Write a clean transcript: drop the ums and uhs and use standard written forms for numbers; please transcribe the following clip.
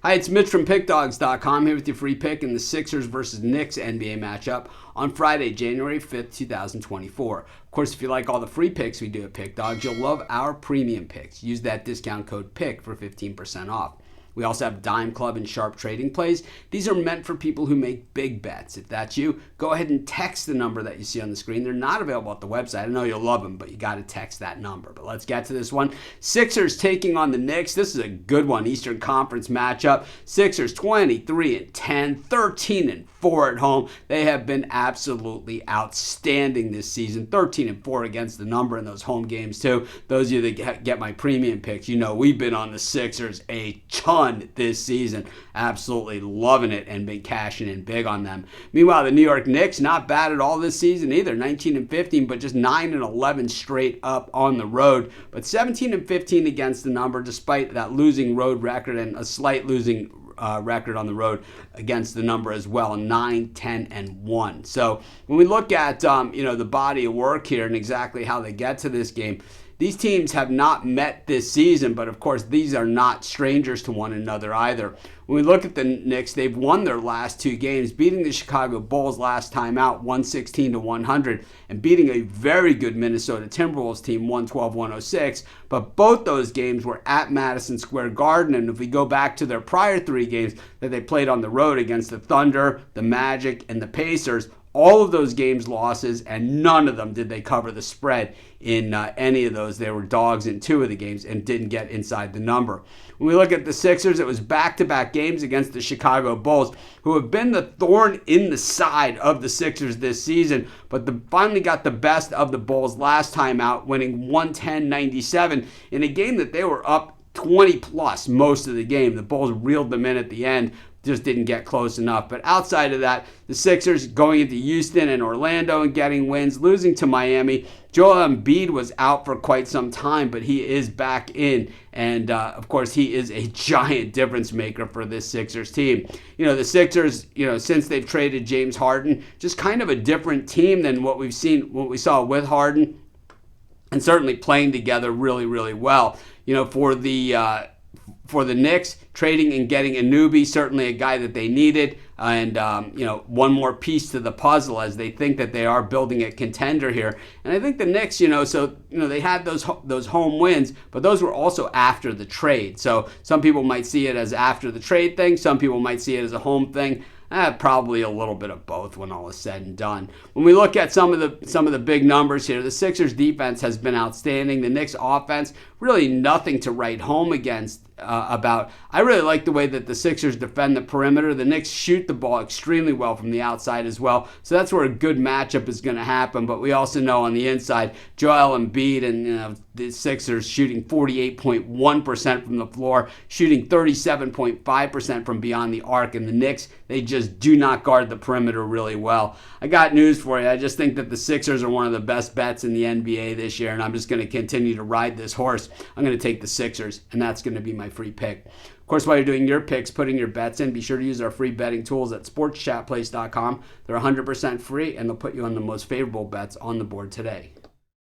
Hi, it's Mitch from Pickdawgz.com here with your free pick in the Sixers versus Knicks NBA matchup on Friday, January 5th, 2024. Of course, if you like all the free picks we do at Pickdawgz, you'll love our premium picks. Use that discount code PICK for 15% off. We also have Dime Club and Sharp Trading Plays. These are meant for people who make big bets. If that's you, go ahead and text the number that you see on the screen. They're not available at the website. I know you'll love them, but you got to text that number. But let's get to this one. Sixers taking on the Knicks. This is a good one. Eastern Conference matchup. Sixers 23-10, 13-4 at home. They have been absolutely outstanding this season. 13-4 against the number in those home games too. Those of you that get my premium picks, you know we've been on the Sixers a ton this season. Absolutely loving it and been cashing in big on them. Meanwhile, the New York Knicks, not bad at all this season either. 19-15, but just 9-11 straight up on the road. But 17-15 against the number, despite that losing road record and a slight losing record on the road against the number as well, 9-10-1. So when we look at the body of work here and exactly how they get to this game, these teams have not met this season, but of course these are not strangers to one another either. When we look at the Knicks, they've won their last two games, beating the Chicago Bulls last time out 116-100 and beating a very good Minnesota Timberwolves team 112-106. But both those games were at Madison Square Garden, and if we go back to their prior three games that they played on the road against the Thunder, the Magic, and the Pacers, all of those games losses, and none of them did they cover the spread in any of those. They were dogs in two of the games and didn't get inside the number. When we look at the Sixers, it was back-to-back games against the Chicago Bulls, who have been the thorn in the side of the Sixers this season, but finally got the best of the Bulls last time out, winning 110-97 in a game that they were up 20-plus most of the game. The Bulls reeled them in at the end, just didn't get close enough. But outside of that, the Sixers going into Houston and Orlando and getting wins, losing to Miami. Joel Embiid was out for quite some time, but he is back in. And, of course, he is a giant difference maker for this Sixers team. The Sixers, since they've traded James Harden, just kind of a different team than what we saw with Harden, and certainly playing together really, really well. For the Knicks, trading and getting a newbie, certainly a guy that they needed, and one more piece to the puzzle as they think that they are building a contender here. And I think the Knicks, they had those home wins, but those were also after the trade. So some people might see it as after the trade thing, some people might see it as a home thing. Probably a little bit of both when all is said and done. When we look at some of the big numbers here, the Sixers defense has been outstanding. The Knicks offense, really nothing to write home against about. I really like the way that the Sixers defend the perimeter. The Knicks shoot the ball extremely well from the outside as well. So that's where a good matchup is going to happen. But we also know on the inside, Joel Embiid and the Sixers shooting 48.1% from the floor, shooting 37.5% from beyond the arc. And the Knicks, they just do not guard the perimeter really well. I got news for you. I just think that the Sixers are one of the best bets in the NBA this year, and I'm just going to continue to ride this horse. I'm going to take the Sixers, and that's going to be my free pick. Of course, while you're doing your picks, putting your bets in, be sure to use our free betting tools at sportschatplace.com. They're 100% free, and they'll put you on the most favorable bets on the board today.